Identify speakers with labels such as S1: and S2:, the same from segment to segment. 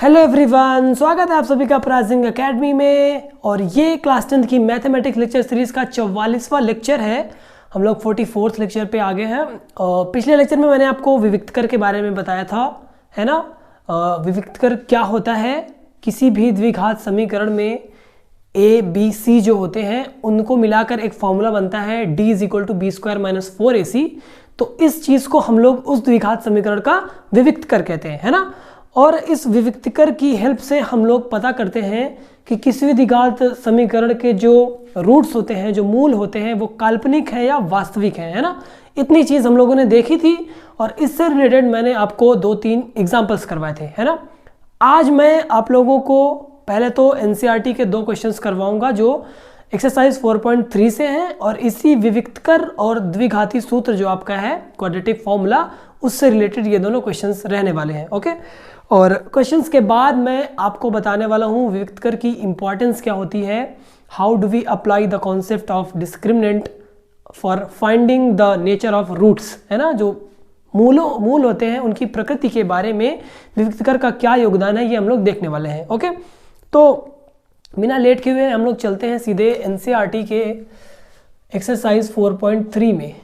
S1: Hello everyone, स्वागत है आप सभी का प्राइजिंग एकेडमी में। और ये क्लास 10th की मैथमेटिक्स लेक्चर सीरीज का 44वां लेक्चर है। हम लोग 44th लेक्चर पे आ गए हैं। और पिछले लेक्चर में मैंने आपको विविक्तकर के बारे में बताया था, है ना। विविक्तकर क्या होता है, किसी भी द्विघात समीकरण में ए बी सी जो होते हैं उनको मिलाकर एक फॉर्मूला बनता है d = b² - 4ac। तो इस चीज़ को हम लोग उस द्विघात समीकरण का विविक्तकर कहते हैं, है ना। और इस विविक्तकर की हेल्प से हम लोग पता करते हैं कि किसी भी द्विघात समीकरण के जो रूट्स होते हैं, जो मूल होते हैं, वो काल्पनिक है या वास्तविक है ना। इतनी चीज़ हम लोगों ने देखी थी और इससे रिलेटेड मैंने आपको 2-3 एग्जाम्पल्स करवाए थे, है ना। आज मैं आप लोगों को पहले तो एनसीईआरटी के 2 क्वेश्चंस करवाऊंगा जो एक्सरसाइज 4.3 से हैं और इसी विविक्तकर और द्विघाती सूत्र जो आपका है क्वाड्रेटिक फॉर्मूला, उससे रिलेटेड ये दोनों क्वेश्चंस रहने वाले हैं। ओके, और क्वेश्चंस के बाद मैं आपको बताने वाला हूँ विविक्तकर की इंपॉर्टेंस क्या होती है, how do we apply the concept of discriminant for finding the nature of roots, है ना। जो मूल होते हैं उनकी प्रकृति के बारे में विविक्तकर का क्या योगदान है, ये हम लोग देखने वाले हैं। ओके, तो बिना लेट किए हुए हम लोग चलते हैं सीधे एनसीईआरटी के एक्सरसाइज 4.3 में।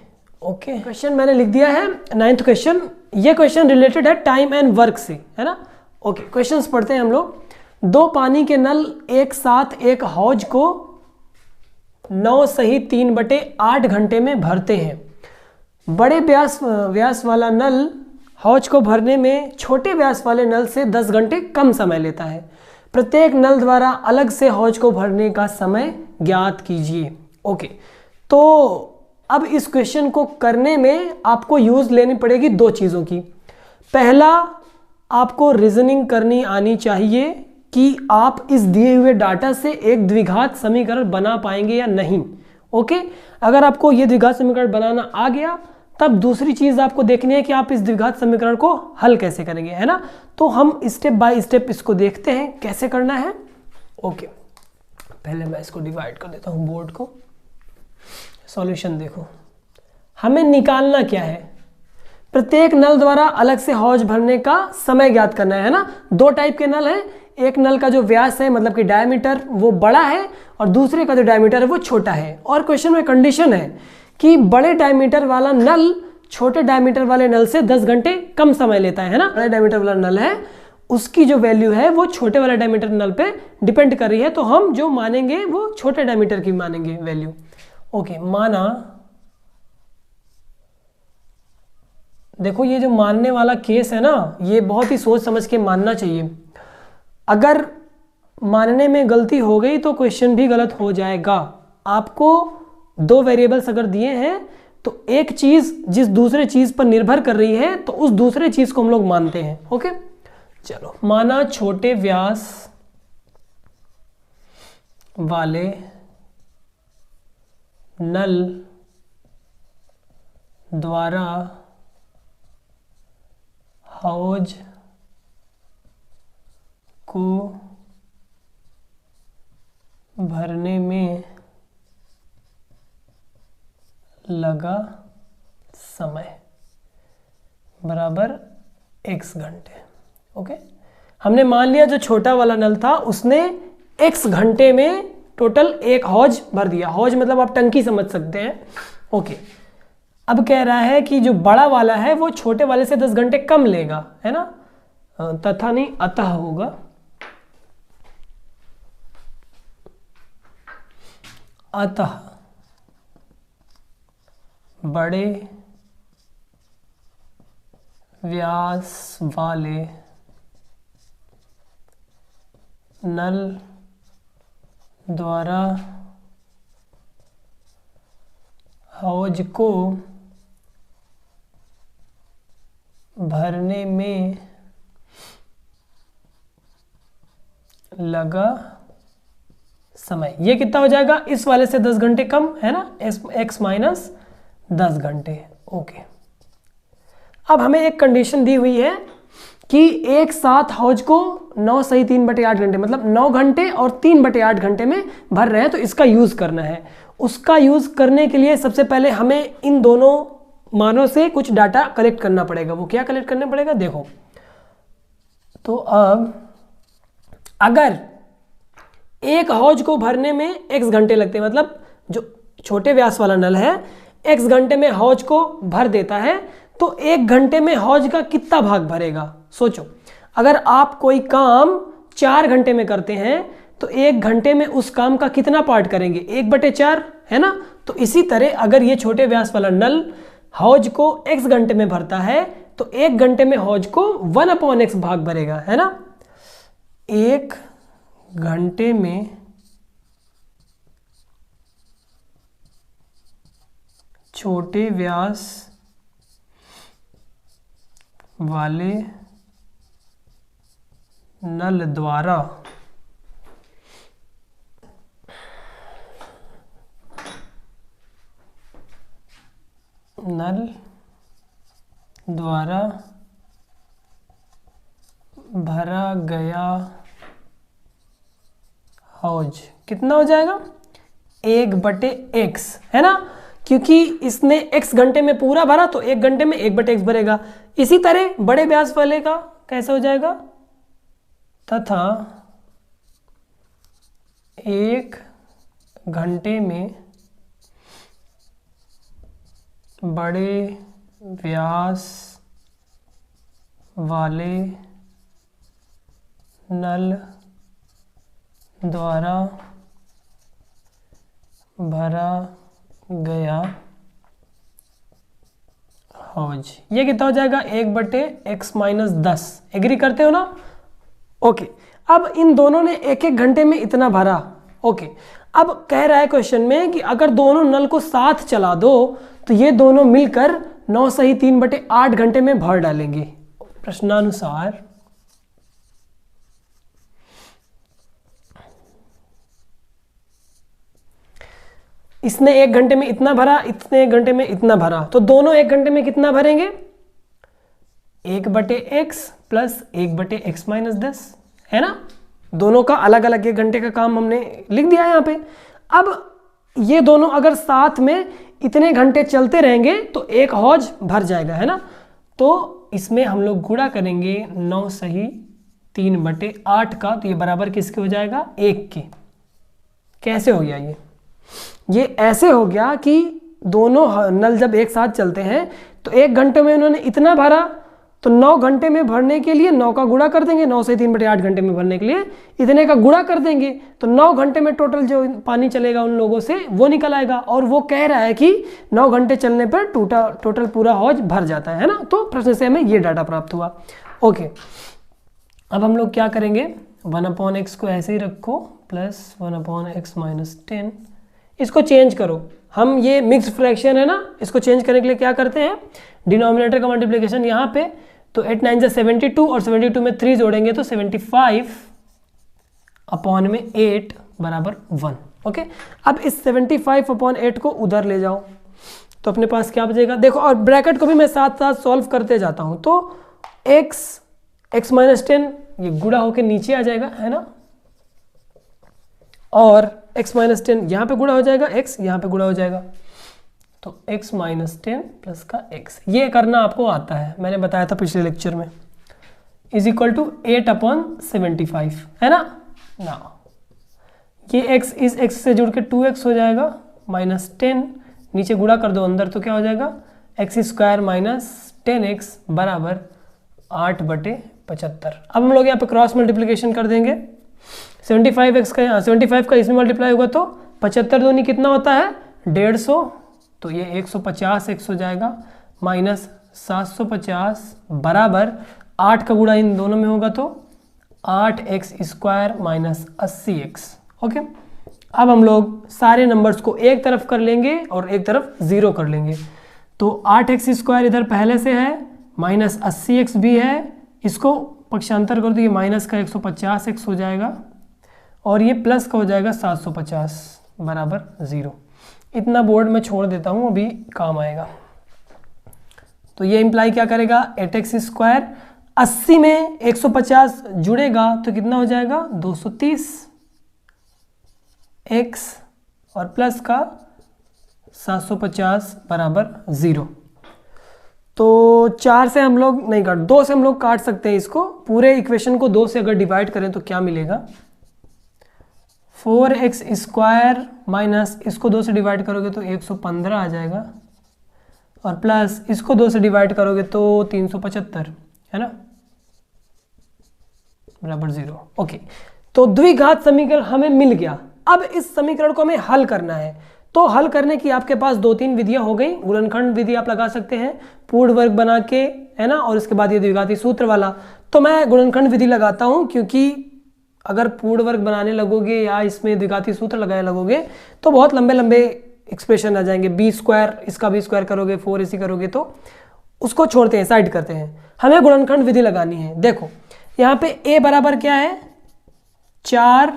S1: ओके, क्वेश्चन मैंने लिख दिया है 9th क्वेश्चन। ये क्वेश्चन रिलेटेड है टाइम एंड वर्क से, है ना। ओके, क्वेश्चंस पढ़ते हैं हम लोग। 2 पानी के नल एक साथ एक हौज को 9 सही 3/8 घंटे में भरते हैं। बड़े व्यास वाला नल हौज को भरने में छोटे व्यास वाले नल से 10 घंटे कम समय लेता है। प्रत्येक नल द्वारा अलग से हौज को भरने का समय ज्ञात कीजिए। ओके, तो अब इस क्वेश्चन को करने में आपको यूज लेनी पड़ेगी 2 चीज़ों की। पहला, आपको रीजनिंग करनी आनी चाहिए कि आप इस दिए हुए डाटा से एक द्विघात समीकरण बना पाएंगे या नहीं। ओके, अगर आपको ये द्विघात समीकरण बनाना आ गया, तब दूसरी चीज़ आपको देखनी है कि आप इस द्विघात समीकरण को हल कैसे करेंगे, है ना। तो हम स्टेप बाय स्टेप इसको देखते हैं कैसे करना है। ओके, पहले मैं इसको डिवाइड कर देता हूँ बोर्ड को। सॉल्यूशन देखो, हमें निकालना क्या है, प्रत्येक नल द्वारा अलग से हौज भरने का समय ज्ञात करना है ना। 2 टाइप के नल हैं, एक नल का जो व्यास है मतलब कि डायमीटर वो बड़ा है और दूसरे का जो डायमीटर है वो छोटा है। और क्वेश्चन में कंडीशन है कि बड़े डायमीटर वाला नल छोटे डायमीटर वाले नल से 10 घंटे कम समय लेता है ना। बड़े डायमीटर वाला नल है उसकी जो वैल्यू है वो छोटे वाले डायमीटर नल पे डिपेंड कर रही है, तो हम जो मानेंगे वो छोटे डायमीटर की मानेंगे वैल्यू। ओके, माना, देखो ये जो मानने वाला केस है ना, ये बहुत ही सोच समझ के मानना चाहिए। अगर मानने में गलती हो गई तो क्वेश्चन भी गलत हो जाएगा। आपको 2 वेरिएबल्स अगर दिए हैं तो एक चीज जिस दूसरे चीज पर निर्भर कर रही है तो उस दूसरे चीज को हम लोग मानते हैं। ओके, चलो, माना छोटे व्यास वाले नल द्वारा हौज को भरने में लगा समय बराबर x घंटे। ओके, हमने मान लिया जो छोटा वाला नल था उसने x घंटे में टोटल एक हौज भर दिया। हौज मतलब आप टंकी समझ सकते हैं। ओके, अब कह रहा है कि जो बड़ा वाला है वो छोटे वाले से 10 घंटे कम लेगा, है ना। तथा नहीं अतः होगा। अतः बड़े व्यास वाले नल द्वारा हौज को भरने में लगा समय, ये कितना हो जाएगा, इस वाले से 10 घंटे कम, है ना, x - 10 घंटे। ओके, अब हमें एक कंडीशन दी हुई है कि एक साथ हौज को 9 सही 3/8 घंटे मतलब 9 घंटे और 3/8 घंटे में भर रहे हैं, तो इसका यूज करना है। उसका यूज करने के लिए सबसे पहले हमें इन दोनों मानों से कुछ डाटा कलेक्ट करना पड़ेगा। वो क्या कलेक्ट करना पड़ेगा, देखो। तो अब अगर एक हौज को भरने में x घंटे लगते हैं, मतलब जो छोटे व्यास वाला नल है x घंटे में हौज को भर देता है, तो 1 घंटे में हौज का कितना भाग भरेगा? सोचो, अगर आप कोई काम 4 घंटे में करते हैं तो 1 घंटे में उस काम का कितना पार्ट करेंगे? 1/4, है ना। तो इसी तरह अगर ये छोटे व्यास वाला नल हौज को x घंटे में भरता है तो 1 घंटे में हौज को 1/x भाग भरेगा, है ना। 1 घंटे में छोटे व्यास वाले नल द्वारा भरा गया हौज कितना हो जाएगा? 1/x, है ना, क्योंकि इसने x घंटे में पूरा भरा तो 1 घंटे में 1/x भरेगा। इसी तरह बड़े व्यास वाले का कैसे हो जाएगा? तथा 1 घंटे में बड़े व्यास वाले नल द्वारा भरा गया हौज, ये कितना हो जाएगा? 1/x-10। एग्री करते हो ना? ओके, अब इन दोनों ने 1-1 घंटे में इतना भरा। ओके, अब कह रहा है क्वेश्चन में कि अगर दोनों नल को साथ चला दो तो ये दोनों मिलकर 9 सही 3/8 घंटे में भर डालेंगे। प्रश्नानुसार इसने 1 घंटे में इतना भरा, इसने 1 घंटे में इतना भरा, तो दोनों 1 घंटे में कितना भरेंगे? 1/x प्लस 1/x-10, है ना। दोनों का अलग अलग 1 घंटे का काम हमने लिख दिया है यहाँ पे। अब ये दोनों अगर साथ में इतने घंटे चलते रहेंगे तो एक हौज भर जाएगा, है ना। तो इसमें हम लोग गुणा करेंगे 9 सही 3/8 का, तो ये बराबर किसके हो जाएगा? 1 के। कैसे हो गया ये ऐसे हो गया कि दोनों नल जब एक साथ चलते हैं तो 1 घंटे में उन्होंने इतना भरा, तो 9 घंटे में भरने के लिए 9 का गुणा कर देंगे, 9 से 3/8 घंटे में भरने के लिए इतने का गुणा कर देंगे, तो 9 घंटे में टोटल जो पानी चलेगा उन लोगों से वो निकल आएगा। और वो कह रहा है कि 9 घंटे चलने पर टोटल पूरा हौज भर जाता है ना। तो प्रश्न से हमें ये डाटा प्राप्त हुआ। ओके, अब हम लोग क्या करेंगे? 1/x को ऐसे ही रखो प्लस 1/x-10, इसको चेंज करो। हम ये मिक्स्ड फ्रैक्शन है ना, इसको चेंज करने के लिए क्या करते हैं? डिनोमिनेटर का मल्टीप्लिकेशन यहाँ पे, तो 8 9 72 और 72 में 3 जोड़ेंगे तो 75/8 बराबर 1। ओके, अब इस 75/8 को उधर ले जाओ तो अपने पास क्या बचेगा? देखो, और ब्रैकेट को भी मैं साथ साथ सॉल्व करते जाता हूँ। तो x-10 ये गुणा होके नीचे आ जाएगा, है ना, और x-10 यहाँ पे गुणा हो जाएगा, x यहाँ पे गुणा हो जाएगा, तो x-10 प्लस का x, ये करना आपको आता है, मैंने बताया था पिछले लेक्चर में, इज इक्वल टू 8/75, है ना। ना ये x इस x से जुड़ के 2x हो जाएगा, -10 नीचे गुणा कर दो अंदर, तो क्या हो जाएगा? x² - 10x बराबर 8/75। अब हम लोग यहाँ पे क्रॉस मल्टीप्लिकेशन कर देंगे। 75x का 75 का इसमें मल्टीप्लाई होगा तो 75 दूनी कितना होता है? 150, तो ये 150x हो जाएगा, माइनस 750 बराबर 8 का गुणा इन दोनों में होगा तो 8x² - 80x। ओके, अब हम लोग सारे नंबर्स को एक तरफ कर लेंगे और एक तरफ 0 कर लेंगे। तो 8x² इधर पहले से है, माइनस 80x भी है, इसको पक्षांतर कर दो, ये माइनस का 150x हो जाएगा और ये प्लस का हो जाएगा 750 बराबर 0। इतना बोर्ड में छोड़ देता हूँ, अभी काम आएगा। तो ये इम्प्लाई क्या करेगा? 8x², 80 में 150 जुड़ेगा तो कितना हो जाएगा? 230 x और प्लस का 750 बराबर 0। तो 4 से हम लोग नहीं काट, 2 से हम लोग काट सकते हैं इसको। पूरे इक्वेशन को 2 से अगर डिवाइड करें तो क्या मिलेगा, 4x² माइनस इसको 2 से डिवाइड करोगे तो 115 आ जाएगा, और प्लस इसको 2 से डिवाइड करोगे तो 375, है ना, बराबर 0। ओके, तो द्विघात समीकरण हमें मिल गया। अब इस समीकरण को हमें हल करना है। तो हल करने की आपके पास 2-3 विधियां हो गई। गुणनखंड विधि आप लगा सकते हैं पूर्ण वर्ग बना के, है ना, और इसके बाद ये द्विघाती सूत्र वाला। तो मैं गुणनखंड विधि लगाता हूं, क्योंकि अगर पूर्ण वर्ग बनाने लगोगे या इसमें द्विघाती सूत्र लगाने लगोगे तो बहुत लंबे लंबे एक्सप्रेशन आ जाएंगे। b² इसका b² करोगे, 4 इसी करोगे, तो उसको छोड़ते हैं, साइड करते हैं। हमें गुणनखंड विधि लगानी है। देखो यहाँ पे a बराबर क्या है 4,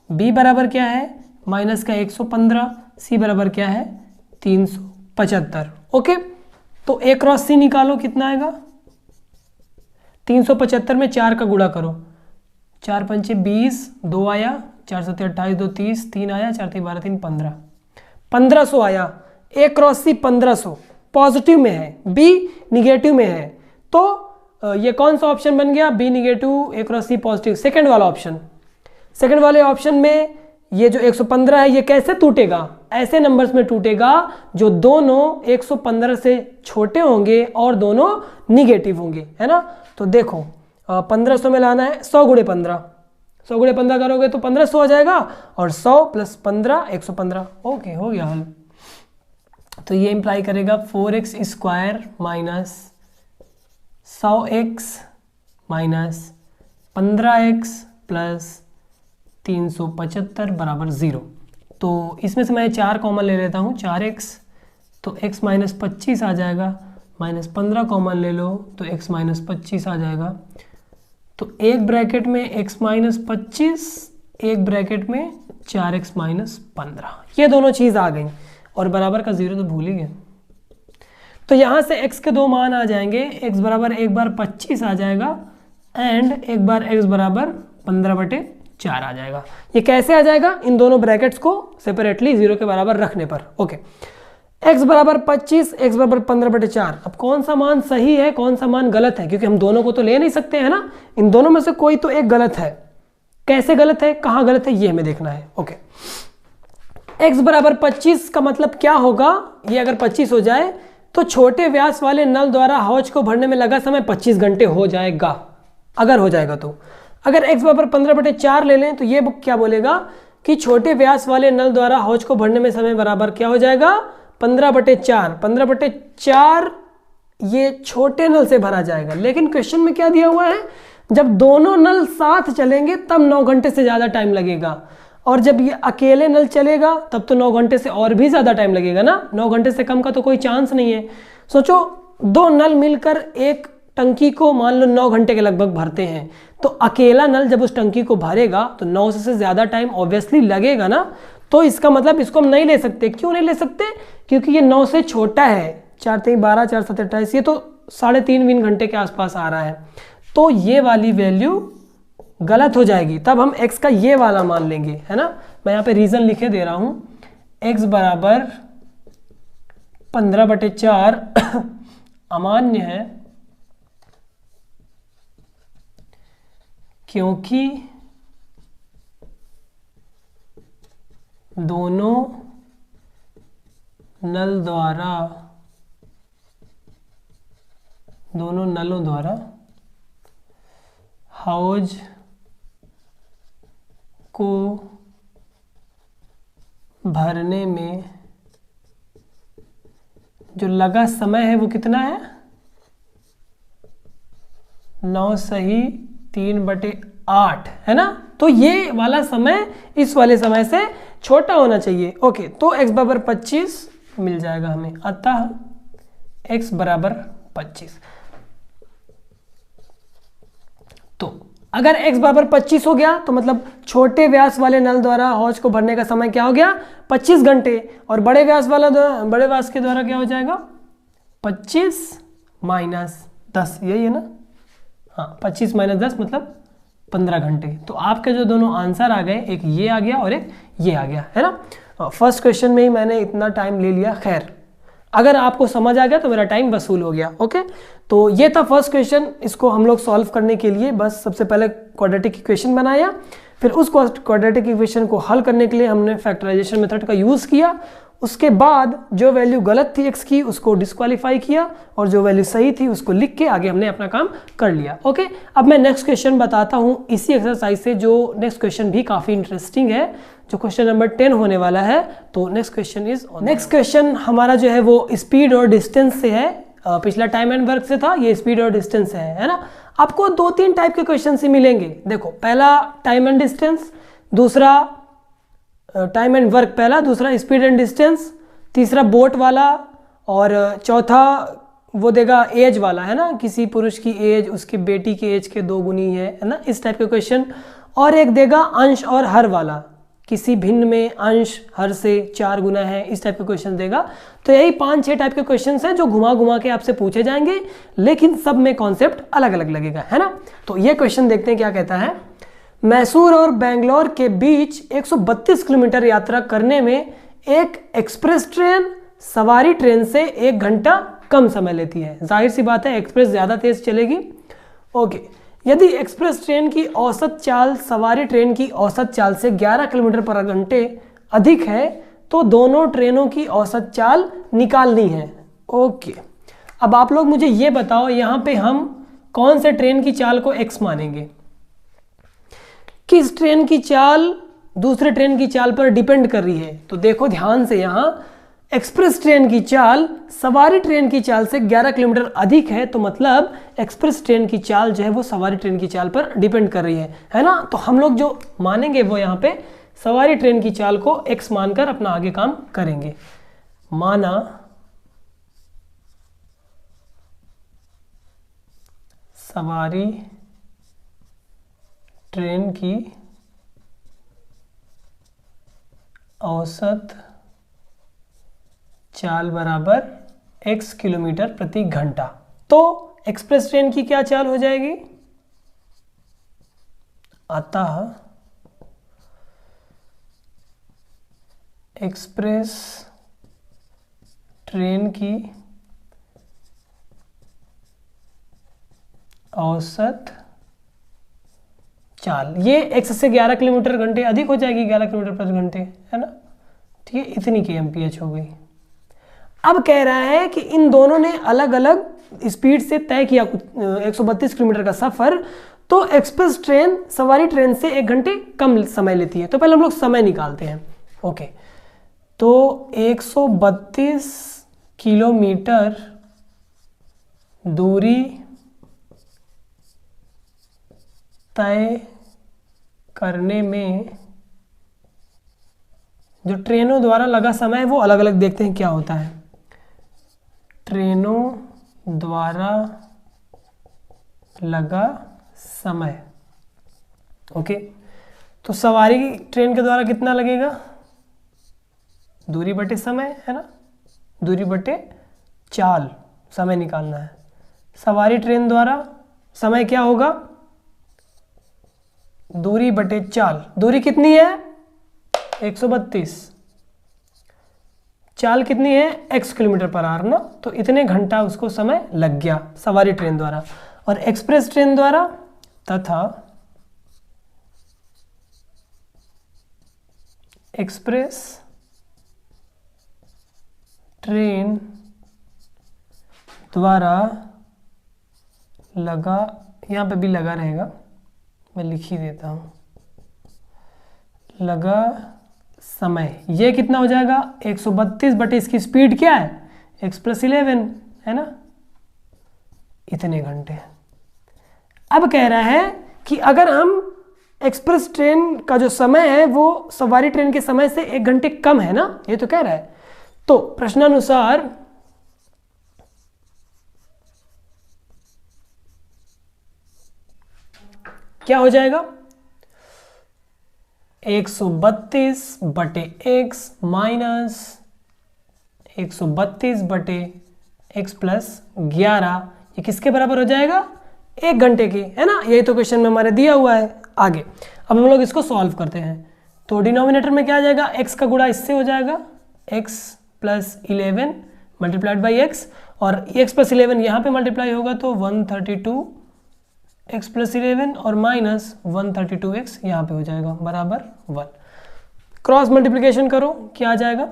S1: b बराबर क्या है माइनस का 115, c बराबर क्या है 375। ओके, तो a क्रॉस c निकालो, कितना आएगा 375 में 4 का गुणा करो, 4 पंचे 20, 2 आया, 4 सत्ते 28, 2 30, 3 आया, 4 3 12, 3 15, 1500 आया। a क्रॉस c 1500 पॉजिटिव में है, b निगेटिव में है, तो ये कौन सा ऑप्शन बन गया, b negative, a cross c positive, second वाला ऑप्शन। सेकंड वाले ऑप्शन में ये जो 115 है ये कैसे टूटेगा, ऐसे नंबर्स में टूटेगा जो दोनों 115 से छोटे होंगे और दोनों निगेटिव होंगे, है ना। तो देखो 1500 में लाना है 100 गुणे 15, 100 गुणे 15 करोगे तो 1500 आ जाएगा, और 100 प्लस 15 115। ओके, हो गया हल। तो ये इंप्लाई करेगा 4x² minus 100x minus 15x plus 375 बराबर 0। तो इसमें से मैं 4 कॉमन ले लेता हूँ, 4x, तो x माइनस 25 आ जाएगा, माइनस 15 कॉमन ले लो तो x माइनस 25 आ जाएगा। तो एक ब्रैकेट में x माइनस 25, एक ब्रैकेट में 4x माइनस 15, ये दोनों चीज़ आ गई, और बराबर का 0 तो भूल ही गए। तो यहाँ से x के 2 मान आ जाएंगे, x बराबर एक बार 25 आ जाएगा, एंड एक बार x बराबर 15/4 आ जाएगा। ये कैसे आ जाएगा, इन दोनों ब्रैकेट्स को सेपरेटली 0 के बराबर रखने पर। ओके, x बराबर 25, x बराबर 15/4। अब कौन सा मान सही है, कौन सा मान गलत है, क्योंकि हम दोनों को तो ले नहीं सकते हैं ना, इन दोनों में से कोई तो एक गलत है। कैसे गलत है, कहाँ गलत है, ये हमें देखना है। ओके, x बराबर 25 का मतलब क्या होगा, ये अगर 25 हो जाए तो छोटे व्यास वाले नल द्वारा हौज को भरने में लगा समय 25 घंटे हो जाएगा, अगर हो जाएगा तो। अगर x बराबर 15/4 ले लें तो ये क्या बोलेगा कि छोटे व्यास वाले नल द्वारा हौज को भरने में समय बराबर क्या हो जाएगा 15/4। 15/4 ये छोटे नल से भरा जाएगा, लेकिन क्वेश्चन में क्या दिया हुआ है, जब दोनों नल साथ चलेंगे तब 9 घंटे से ज़्यादा टाइम लगेगा, और जब ये अकेले नल चलेगा तब तो 9 घंटे से और भी ज़्यादा टाइम लगेगा ना, 9 घंटे से कम का तो कोई चांस नहीं है। सोचो 2 नल मिलकर एक टंकी को मान लो 9 घंटे के लगभग भरते हैं, तो अकेला नल जब उस टंकी को भरेगा तो 9 से ज़्यादा टाइम ऑब्वियसली लगेगा ना। तो इसका मतलब इसको हम नहीं ले सकते। क्यों नहीं ले सकते, क्योंकि ये 9 से छोटा है, 4 3 12, 4 7 28, ये तो 3.5 घंटे के आसपास आ रहा है, तो ये वाली वैल्यू गलत हो जाएगी। तब हम x का ये वाला मान लेंगे, है ना। मैं यहाँ पे रीज़न लिखे दे रहा हूँ, x बराबर 15/4 अमान्य है, क्योंकि दोनों नलों द्वारा हौज को भरने में जो लगा समय है वो कितना है, 9 सही 3/8, है ना। तो ये वाला समय इस वाले समय से छोटा होना चाहिए। ओके, तो x बराबर 25 मिल जाएगा हमें, अतः x बराबर 25। तो अगर x बराबर 25 हो गया तो मतलब छोटे व्यास वाले नल द्वारा हौज को भरने का समय क्या हो गया 25 घंटे, और बड़े व्यास के द्वारा क्या हो जाएगा 25 माइनस 10, यही है ना, हाँ 25 माइनस 10 मतलब 15 घंटे। तो आपके जो दोनों आंसर आ गए, एक ये आ गया और एक ये आ गया, है ना। फर्स्ट क्वेश्चन में ही मैंने इतना टाइम ले लिया। खैर, अगर आपको समझ आ गया तो मेरा टाइम वसूल हो गया। ओके, तो ये था फर्स्ट क्वेश्चन। इसको हम लोग सॉल्व करने के लिए बस सबसे पहले क्वाड्रेटिक इक्वेशन बनाया, फिर उस क्वाड्रेटिक इक्वेशन को हल करने के लिए हमने फैक्टराइजेशन मेथड का यूज़ किया। उसके बाद जो वैल्यू गलत थी x की उसको डिस्क्वालीफाई किया और जो वैल्यू सही थी उसको लिख के आगे हमने अपना काम कर लिया। ओके, अब मैं नेक्स्ट क्वेश्चन बताता हूँ इसी एक्सरसाइज से, जो नेक्स्ट क्वेश्चन भी काफ़ी इंटरेस्टिंग है, जो क्वेश्चन नंबर 10 होने वाला है। तो नेक्स्ट क्वेश्चन हमारा जो है वो स्पीड और डिस्टेंस से है। पिछला टाइम एंड वर्क से था, ये स्पीड और डिस्टेंस है ना। आपको 2-3 टाइप के क्वेश्चन ही मिलेंगे। देखो, पहला टाइम एंड डिस्टेंस, दूसरा टाइम एंड वर्क पहला, दूसरा स्पीड एंड डिस्टेंस, तीसरा बोट वाला, और चौथा वो देगा एज वाला, है ना, किसी पुरुष की एज उसकी बेटी की एज के 2 गुनी है ना, इस टाइप के क्वेश्चन। और एक देगा अंश और हर वाला, किसी भिन्न में अंश हर से 4 गुना है, इस टाइप के क्वेश्चन देगा। तो यही 5-6 टाइप के क्वेश्चन हैं जो घुमा घुमा के आपसे पूछे जाएंगे, लेकिन सब में कॉन्सेप्ट अलग अलग लगेगा, है ना। तो ये क्वेश्चन देखते हैं क्या कहता है। मैसूर और बेंगलोर के बीच 132 किलोमीटर यात्रा करने में एक एक्सप्रेस ट्रेन सवारी ट्रेन से 1 घंटा कम समय लेती है। जाहिर सी बात है, एक्सप्रेस ज़्यादा तेज चलेगी। ओके, यदि एक्सप्रेस ट्रेन की औसत चाल सवारी ट्रेन की औसत चाल से 11 किलोमीटर पर घंटे अधिक है तो दोनों ट्रेनों की औसत चाल निकालनी है। ओके, अब आप लोग मुझे ये बताओ, यहाँ पे हम कौन से ट्रेन की चाल को x मानेंगे? किस ट्रेन की चाल दूसरे ट्रेन की चाल पर डिपेंड कर रही है? तो देखो ध्यान से, यहाँ एक्सप्रेस ट्रेन की चाल सवारी ट्रेन की चाल से 11 किलोमीटर अधिक है, तो मतलब एक्सप्रेस ट्रेन की चाल जो है वो सवारी ट्रेन की चाल पर डिपेंड कर रही है ना। तो हम लोग जो मानेंगे वो यहाँ पे सवारी ट्रेन की चाल को x मानकर अपना आगे काम करेंगे। माना सवारी ट्रेन की औसत चाल बराबर x किलोमीटर प्रति घंटा, तो एक्सप्रेस ट्रेन की क्या चाल हो जाएगी? अतः एक्सप्रेस ट्रेन की औसत चाल, ये x से 11 किलोमीटर घंटे अधिक हो जाएगी, 11 किलोमीटर प्रति घंटे, है ना। ठीक है, इतनी kmph हो गई। अब कह रहा है कि इन दोनों ने अलग अलग स्पीड से तय किया 132 किलोमीटर का सफ़र, तो एक्सप्रेस ट्रेन सवारी ट्रेन से 1 घंटे कम समय लेती है। तो पहले हम लोग समय निकालते हैं। ओके, तो 132 किलोमीटर दूरी तय करने में जो ट्रेनों द्वारा लगा समय है वो अलग अलग देखते हैं क्या होता है। ट्रेनों द्वारा लगा समय, ओके, तो सवारी ट्रेन के द्वारा कितना लगेगा? दूरी बटे समय, है ना, दूरी बटे चाल समय निकालना है। सवारी ट्रेन द्वारा समय क्या होगा? दूरी बटे चाल। दूरी कितनी है? 132। चाल कितनी है? x किलोमीटर पर आवर ना, तो इतने घंटा उसको समय लग गया सवारी ट्रेन द्वारा। और एक्सप्रेस ट्रेन द्वारा तथा एक्सप्रेस ट्रेन द्वारा लगा, यहाँ पे भी लगा रहेगा, मैं लिख ही देता हूँ, लगा समय, ये कितना हो जाएगा? 132 बटे इसकी स्पीड क्या है? x + 11, है ना, इतने घंटे। अब कह रहा है कि अगर हम एक्सप्रेस ट्रेन का जो समय है वो सवारी ट्रेन के समय से 1 घंटे कम है ना, ये तो कह रहा है, तो प्रश्नानुसार क्या हो जाएगा? 132 बटे x माइनस 132 बटे x + 11, ये किसके बराबर हो जाएगा? 1 घंटे के, है ना। यही तो क्वेश्चन में हमारे दिया हुआ है। आगे अब हम लोग इसको सॉल्व करते हैं। तो डिनोमिनेटर में क्या आ जाएगा? x का गुणा इससे हो जाएगा, x + 11 मल्टीप्लाइड बाई एक्स, और एक्स प्लस 11 यहाँ पे मल्टीप्लाई होगा तो 132 एक्स प्लस 11 और माइनस 132 एक्स यहाँ पे हो जाएगा बराबर 1। क्रॉस मल्टीप्लिकेशन करो, क्या आ जाएगा?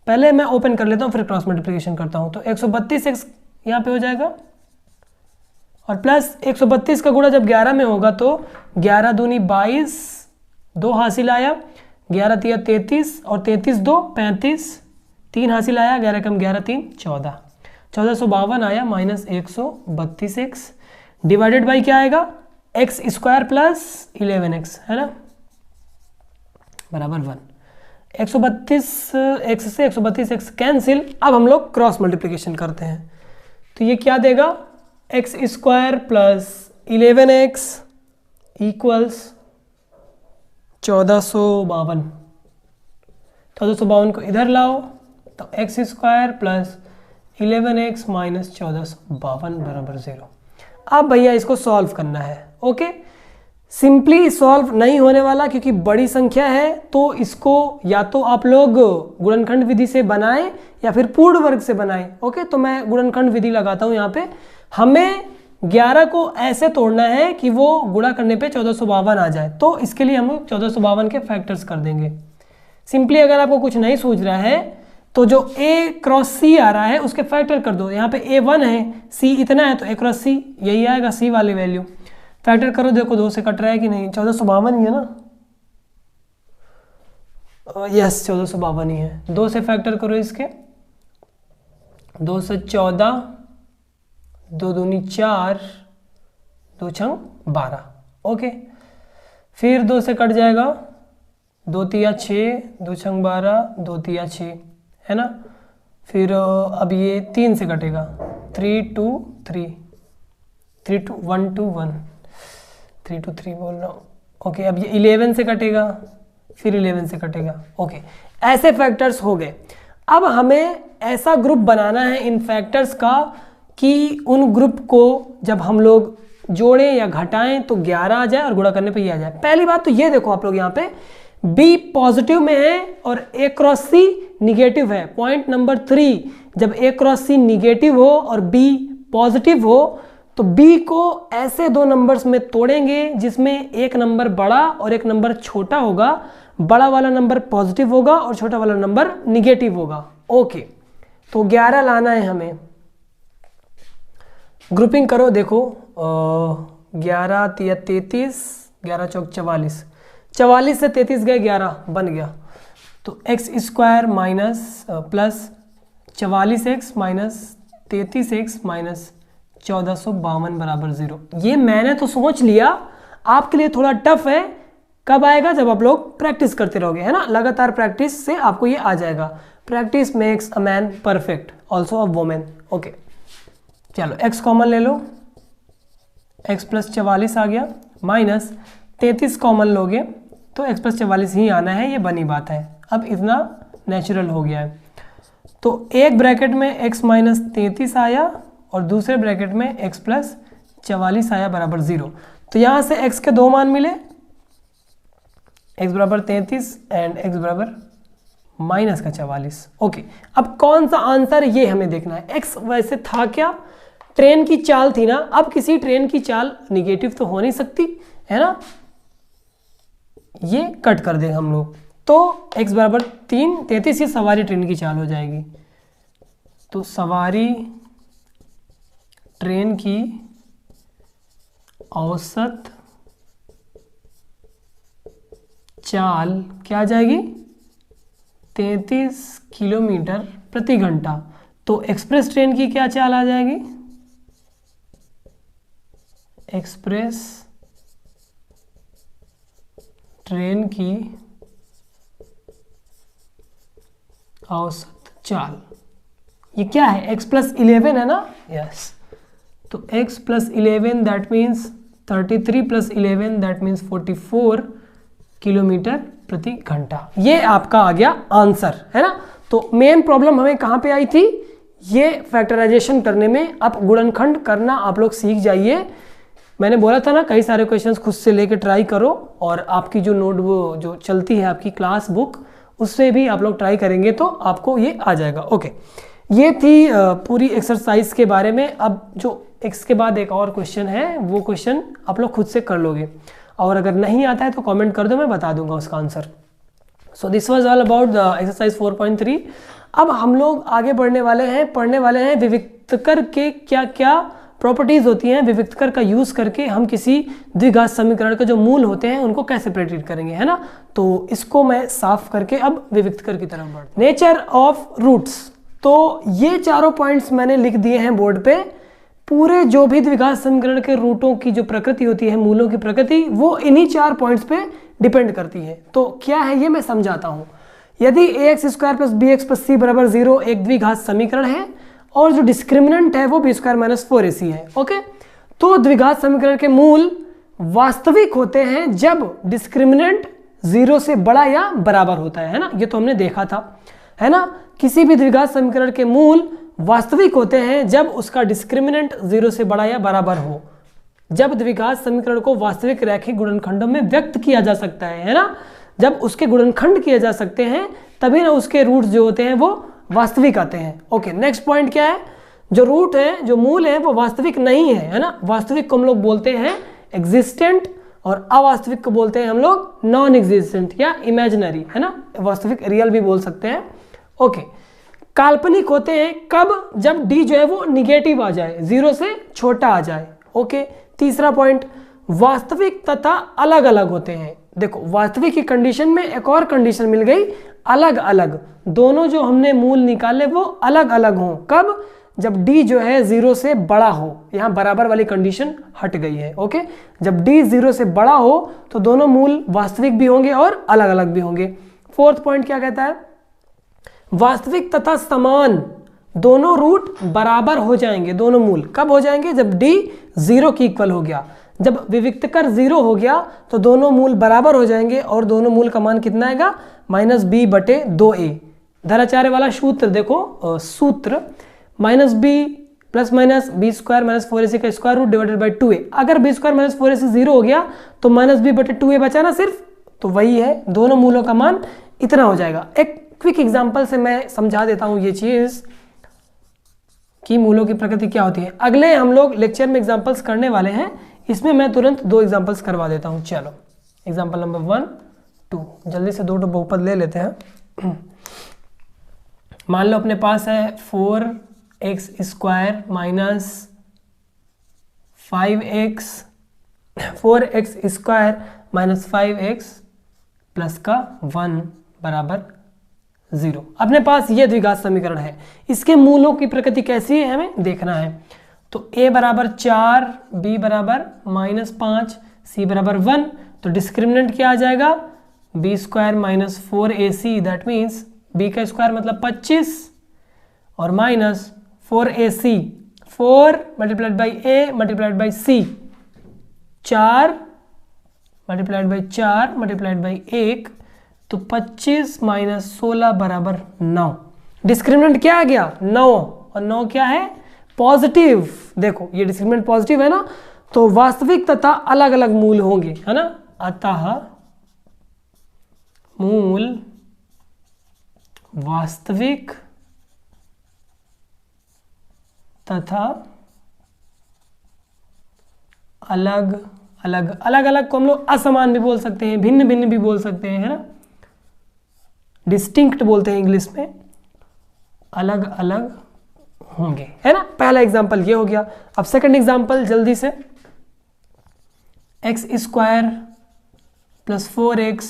S1: पहले मैं ओपन कर लेता हूँ फिर क्रॉस मल्टीप्लिकेशन करता हूँ। तो 132 एक्स यहाँ पे हो जाएगा और प्लस 132 का गुणा जब 11 में होगा तो 11 दूनी 22, 2 हासिल आया, 11 तिया 33 और 33 2 35, 3 हासिल आया, 11 कम 11 3 14, 1452 आया माइनस 132 एक्स डिवाइडेड बाई क्या आएगा? एक्स स्क्वायर प्लस 11x है ना बराबर 1। 132 एक्स से 132 एक्स कैंसिल। अब हम लोग क्रॉस मल्टीप्लिकेशन करते हैं तो ये क्या देगा? X square plus 11x equals 1452। 1452 को इधर लाओ तो x square plus 11x minus 1452 बराबर 0। अब भैया इसको सॉल्व करना है। ओके, सिंपली सॉल्व नहीं होने वाला क्योंकि बड़ी संख्या है, तो इसको या तो आप लोग गुणनखंड विधि से बनाएं या फिर पूर्ण वर्ग से बनाएं। ओके, तो मैं गुणनखंड विधि लगाता हूं। यहाँ पे हमें 11 को ऐसे तोड़ना है कि वो गुणा करने पे 1452 आ जाए, तो इसके लिए हम लोग 1452 के फैक्टर्स कर देंगे। सिंपली अगर आपको कुछ नहीं सूझ रहा है तो जो a क्रॉस c आ रहा है उसके फैक्टर कर दो। यहाँ पे a 1 है, c इतना है तो a क्रॉस c यही आएगा, c वाली वैल्यू फैक्टर करो। देखो 2 से कट रहा है कि नहीं? 1452 ही है ना? यस 1452 ही है। 2 से फैक्टर करो इसके, 2 से 14, 2 दूनी 4, 2 छंग 12। ओके, फिर 2 से कट जाएगा, 2 तिया 6, 2 छंग 12, 2 तिया 6 है ना। फिर अब ये 3 से कटेगा, 3 2 3, 3 2 1 2 1, 3 2 3 बोल रहा हूँ। ओके, अब ये 11 से कटेगा, फिर 11 से कटेगा। ओके, ऐसे फैक्टर्स हो गए। अब हमें ऐसा ग्रुप बनाना है इन फैक्टर्स का कि उन ग्रुप को जब हम लोग जोड़ें या घटाएं तो 11 आ जाए और गुणा करने पे ये आ जाए। पहली बात तो ये देखो आप लोग यहाँ पे b पॉजिटिव में है और a क्रॉस c निगेटिव है। पॉइंट नंबर 3, जब a क्रॉस c निगेटिव हो और b पॉजिटिव हो तो b को ऐसे दो नंबर्स में तोड़ेंगे जिसमें एक नंबर बड़ा और एक नंबर छोटा होगा। बड़ा वाला नंबर पॉजिटिव होगा और छोटा वाला नंबर निगेटिव होगा। ओके, तो 11 लाना है हमें। ग्रुपिंग करो, देखो 11 तिया 33, 11 चौक 44, 44 से 33 गए 11 बन गया। तो x square minus plus 44x minus 33x minus 1452 बराबर 0। ये मैंने तो सोच लिया, आपके लिए थोड़ा टफ है। कब आएगा? जब आप लोग प्रैक्टिस करते रहोगे, है ना। लगातार प्रैक्टिस से आपको ये आ जाएगा। Practice makes a man perfect, also a women. Okay, चलो x कॉमन ले लो, x प्लस 44 आ गया, माइनस 33 कॉमन लोगे तो x प्लस 44 ही आना है, ये बनी बात है। अब इतना नेचुरल हो गया है। तो एक ब्रैकेट में x माइनस 33 आया और दूसरे ब्रैकेट में x प्लस 44 आया बराबर 0। तो यहाँ से x के दो मान मिले, x बराबर 33 एंड x बराबर माइनस का 44। ओके, अब कौन सा आंसर ये हमें देखना है। x वैसे था क्या? ट्रेन की चाल थी ना। अब किसी ट्रेन की चाल निगेटिव तो हो नहीं सकती, है ना। ये कट कर देंगे हम लोग, तो x बराबर 3, 33 ये सवारी ट्रेन की चाल हो जाएगी। तो सवारी ट्रेन की औसत चाल क्या आ जाएगी? 33 किलोमीटर प्रति घंटा। तो एक्सप्रेस ट्रेन की क्या चाल आ जाएगी? एक्सप्रेस ट्रेन की औसत चाल, ये क्या है? x प्लस 11 है ना। यस, तो x plus 11 that means 33 plus 11 that means 44 kilometre प्रति घंटा। ये आपका आ गया आंसर, है ना। तो मेन प्रॉब्लम हमें कहाँ पे आई थी? ये फैक्टराइजेशन करने में। अब गुणनखंड करना आप लोग सीख जाइए। मैंने बोला था ना, कई सारे क्वेश्चंस खुद से लेके ट्राई करो, और आपकी जो नोट वो जो चलती है आपकी क्लास बुक, उससे भी आप लोग ट्राई करेंगे तो आपको ये आ जाएगा। ओके, ये थी पूरी एक्सरसाइज के बारे में। अब जो इसके बाद एक और क्वेश्चन है, वो क्वेश्चन आप लोग खुद से कर लोगे, और अगर नहीं आता है तो कमेंट कर दो, मैं बता दूंगा उसका answer. So this was all about the exercise 4.3। अब हम लोग आगे बढ़ने वाले हैं, पढ़ने वाले हैं विविक्तकर के क्या क्या प्रॉपर्टीज़ होती हैं। विविक्तकर का यूज़ करके हम किसी द्विघात समीकरण के जो मूल होते हैं उनको कैसे प्रेडिक्ट करेंगे, है ना। तो इसको मैं साफ करके अब विविक्तकर की तरफ बढ़। नेचर ऑफ रूट्स, तो ये चारों पॉइंट्स मैंने लिख दिए हैं बोर्ड पे। पूरे जो भी द्विघात समीकरण के रूटों की जो प्रकृति होती है, मूलों की प्रकृति, वो इन्हीं 4 पॉइंट्स पे डिपेंड करती है। तो क्या है ये मैं समझाता हूँ। यदि ax square plus B X plus C बराबर 0 एक द्विघात समीकरण है और जो डिस्क्रिमिनेंट है वो बी स्क्वायर माइनस 4ac है, ओके, तो द्विघात समीकरण के मूल वास्तविक होते हैं जब डिस्क्रिमिनेंट 0 से बड़ा या बराबर होता है ना। ये तो हमने देखा था, है ना। किसी भी द्विघात समीकरण के मूल वास्तविक होते हैं जब उसका डिस्क्रिमिनेंट 0 से बड़ा या बराबर हो। जब द्विघात समीकरण को वास्तविक रैखिक गुणनखंडों में व्यक्त किया जा सकता है ना, जब उसके गुणनखंड किए जा सकते हैं तभी ना उसके रूट्स जो होते हैं वो वास्तविक आते हैं। ओके, नेक्स्ट पॉइंट क्या है, जो रूट है, जो मूल है, वो वास्तविक नहीं है ना। वास्तविक को हम लोग बोलते हैं एग्जिस्टेंट और अवास्तविक को बोलते हैं हम लोग नॉन एग्जिस्टेंट या इमेजिनरी, है ना। वास्तविक रियल भी बोल सकते हैं। ओके, काल्पनिक होते हैं कब, जब डी जो है वो निगेटिव आ जाए, 0 से छोटा आ जाए। ओके, तीसरा पॉइंट, वास्तविक तथा अलग अलग होते हैं। देखो, वास्तविक की कंडीशन में एक और कंडीशन मिल गई, अलग अलग। दोनों जो हमने मूल निकाले वो अलग अलग हों, कब, जब d जो है 0 से बड़ा हो। यहाँ बराबर वाली कंडीशन हट गई है। ओके, जब d 0 से बड़ा हो तो दोनों मूल वास्तविक भी होंगे और अलग अलग भी होंगे। फोर्थ पॉइंट क्या कहता है, वास्तविक तथा समान दोनों रूट बराबर हो जाएंगे। दोनों मूल कब हो जाएंगे, जब d 0 की इक्वल हो गया। जब विविक्तकर 0 हो गया तो दोनों मूल बराबर हो जाएंगे और दोनों मूल का मान कितना आएगा, -b/2a। धराचार्य वाला सूत्र देखो, सूत्र -b plus minus b square minus 4ac का square root divided by 2a। अगर b स्क्वायर माइनस 4ac 0 हो गया तो -b/2a बचा ना सिर्फ, तो वही है, दोनों मूलों का मान इतना हो जाएगा। एक क्विक एग्जांपल से मैं समझा देता हूँ ये चीज़ कि मूलों की प्रकृति क्या होती है। अगले हम लोग लेक्चर में एग्जांपल्स करने वाले हैं, इसमें मैं तुरंत 2 एग्जांपल्स करवा देता हूँ। चलो, एग्जांपल नंबर 1, 2, जल्दी से 2 बहुपद ले लेते हैं। मान लो अपने पास है 4x square minus 5x, 4x square minus 5x plus का 1 बराबर 0। अपने पास ये द्विघात समीकरण है, इसके मूलों की प्रकृति कैसी है हमें देखना है। तो a बराबर 4, b बराबर -5, c बराबर 1, तो डिस्क्रिमिनेंट क्या आ जाएगा, b square minus 4ac, that means b का स्क्वायर मतलब 25 और minus 4ac, 4 multiplied by a multiplied by c, 4 multiplied by 4 multiplied by 1, तो 25 माइनस 16 बराबर 9। डिस्क्रिमिनेंट क्या आ गया, 9, और 9 क्या है, पॉजिटिव। देखो ये डिस्क्रिमिनेंट पॉजिटिव है ना, तो वास्तविक तथा अलग अलग मूल होंगे, है ना। अतः मूल वास्तविक तथा अलग अलग, अलग अलग को हम लोग असमान भी बोल सकते हैं, भिन्न भिन्न भी बोल सकते हैं, है ना, डिस्टिंक्ट बोलते हैं इंग्लिश में, अलग अलग होंगे, है ना। पहला एग्जांपल ये हो गया। अब सेकंड एग्जांपल जल्दी से, x square plus 4x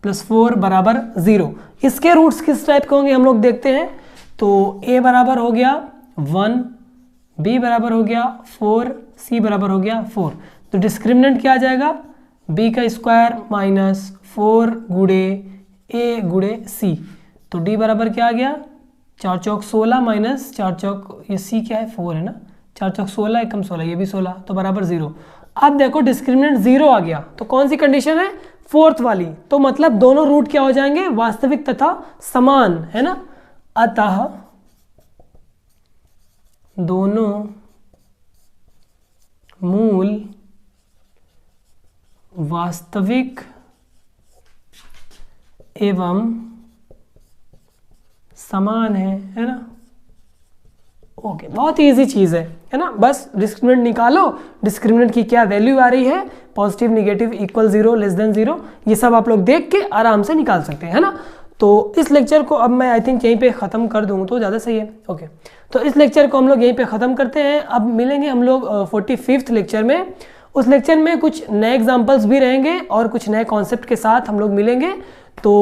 S1: plus 4 बराबर 0। इसके रूट्स किस टाइप के होंगे हम लोग देखते हैं। तो a बराबर हो गया 1, b बराबर हो गया 4, c बराबर हो गया 4। तो डिस्क्रिमिनेंट क्या आ जाएगा, b का स्क्वायर माइनस 4 गुणे a गुणे c। तो d बराबर क्या आ गया, 4 चौक 16 माइनस 4 चौक, ये c क्या है 4 है ना, 4 चौक 16 एकम 16, ये भी 16, तो बराबर 0। अब देखो डिस्क्रिमिनेंट 0 आ गया, तो कौन सी कंडीशन है, फोर्थ वाली। तो मतलब दोनों रूट क्या हो जाएंगे, वास्तविक तथा समान, है ना। अतः दोनों मूल वास्तविक एवं समान है ना। ओके, बहुत ही ईजी चीज़ है ना। बस डिस्क्रिमिनेंट निकालो, डिस्क्रिमिनेंट की क्या वैल्यू आ रही है, positive, negative, equal, zero, less than zero, ये सब आप लोग देख के आराम से निकाल सकते हैं, है ना। तो इस लेक्चर को अब मैं आई थिंक यहीं पे ख़त्म कर दूँ तो ज़्यादा सही है। ओके, तो इस लेक्चर को हम लोग यहीं पे ख़त्म करते हैं। अब मिलेंगे हम लोग 45th लेक्चर में। उस लेक्चर में कुछ नए एग्जाम्पल्स भी रहेंगे और कुछ नए कॉन्सेप्ट के साथ हम लोग मिलेंगे। तो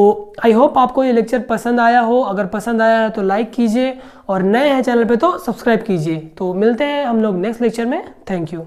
S1: आई होप आपको ये लेक्चर पसंद आया हो। अगर पसंद आया है तो लाइक कीजिए और नए हैं चैनल पे तो सब्सक्राइब कीजिए। तो मिलते हैं हम लोग नेक्स्ट लेक्चर में। Thank you.